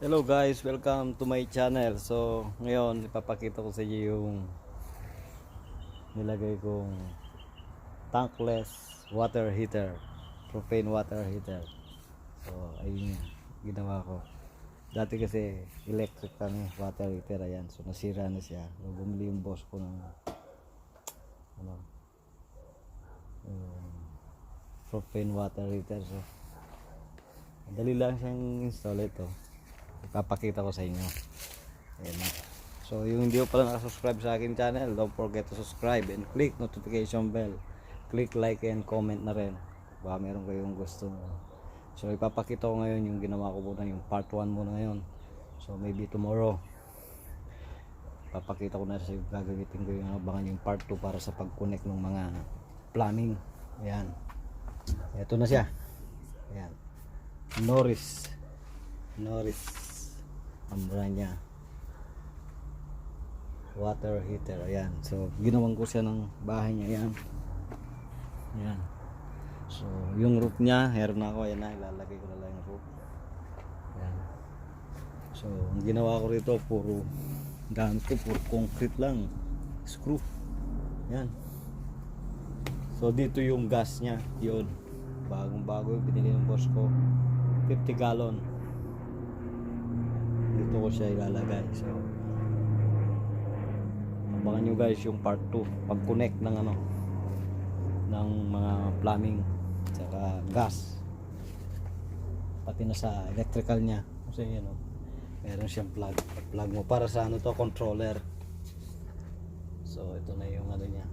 Hello guys, welcome to my channel. So, ngayon ipapakita ko sa inyo yung nilagay kong tankless water heater, propane water heater. So, ayun yung ginawa ko. Dati kasi electric kami water heater, ayan. So, nasira na siya. So, bumili yung boss ko ng propane water heater. So, madali lang siyang install ito. Ipapakita ko sa inyo. Ayan na. So yung hindi ko pala nakasubscribe sa akin channel, don't forget to subscribe and click notification bell. Click like and comment na rin baka meron kayong gusto. So ipapakita ko ngayon yung ginawa ko muna, yung part 1 muna ngayon. So maybe tomorrow papakita ko na sa gagamitin ko yung abangan yung part 2 para sa pag-connect ng mga plumbing. Ayan. Ito na siya. Ayan. Noritz ang brand niya, water heater. Ayan. So ginawan ko siya ng bahay niya. Ayan. So yung roof niya meron na ako. Ayan na, ilalagay ko na lang yung roof. Ayan. So ang ginawa ko rito, puro concrete lang, screw. Ayan. So dito yung gas niya, yun bagong bago yung pinili ng boss ko, 50 gallon. Dito ko siya ilalagay. So abangan nyo guys yung part 2 pag connect ng ng mga plumbing saka gas, pati na sa electrical nya. Kasi meron siyang plug mo para sa to, controller. So ito na yung niya.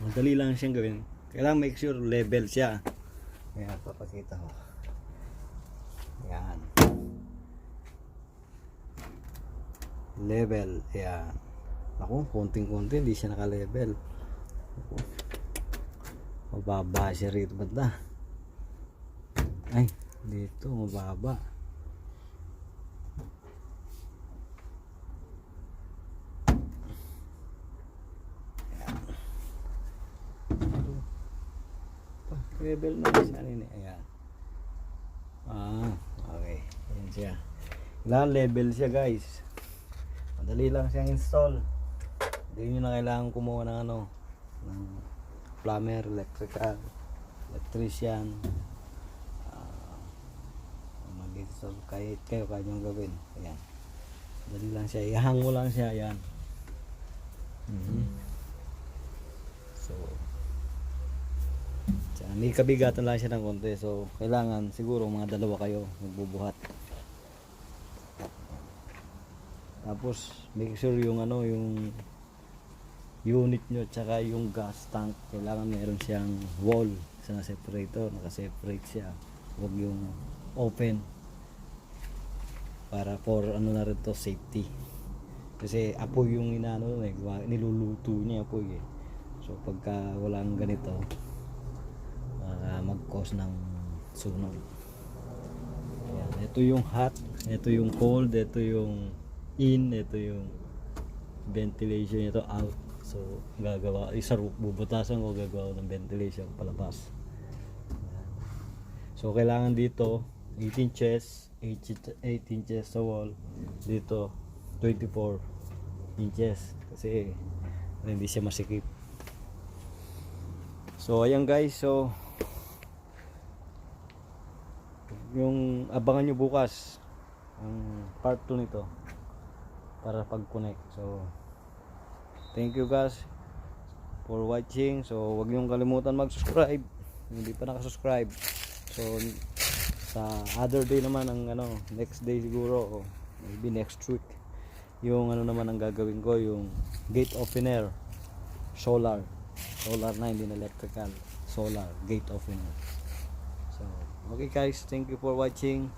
Madali lang siyang gawin. Kailangan make sure level siya. Ayan, papakita ko. Ayan. Level. Ayan. Ako, konting-konti, hindi siya naka-level. Mababa siya rito. Ba't na? Ay, dito, mababa. Level na siya nini. Ayan. Okay. Ayan siya. Kailangan level siya guys. Madali lang siyang install. Hindi nyo na kailangan kumuha ng ng plumber, electrician, mag-install kahit kayo kaya nyo gawin. Ayan. Madali lang siya. Ihang mo lang siya. Ayan. So may kabigatan lang siya ng konti. So kailangan siguro mga dalawa kayo magbubuhat. Tapos make sure yung yung unit nyo tsaka yung gas tank, kailangan meron siyang wall sa separator, naka-separate siya. Huwag yung open para for na rin to, safety. Kasi apoy yung niluluto niya, apoy So pagka walang ganito, mag-cause ng sunog. Ayan. Ito yung hot, ito yung cold, ito yung in, ito yung ventilation, ito out. So gagawa, isa bubutasan ko, gagawa ng ventilation palabas. Ayan. So kailangan dito 8 inches sa wall, dito 24 inches kasi hindi siya masikip. So ayan guys, so yung abangan nyo bukas ang part 2 nito para pag-connect. So thank you guys for watching. So wag nyo kalimutan mag-subscribe hindi pa nakasubscribe. So sa other day naman, ang next day siguro, maybe next week, yung naman ang gagawin ko, yung gate opener, solar na, hindi na electrical, solar gate opener. So okay guys, thank you for watching.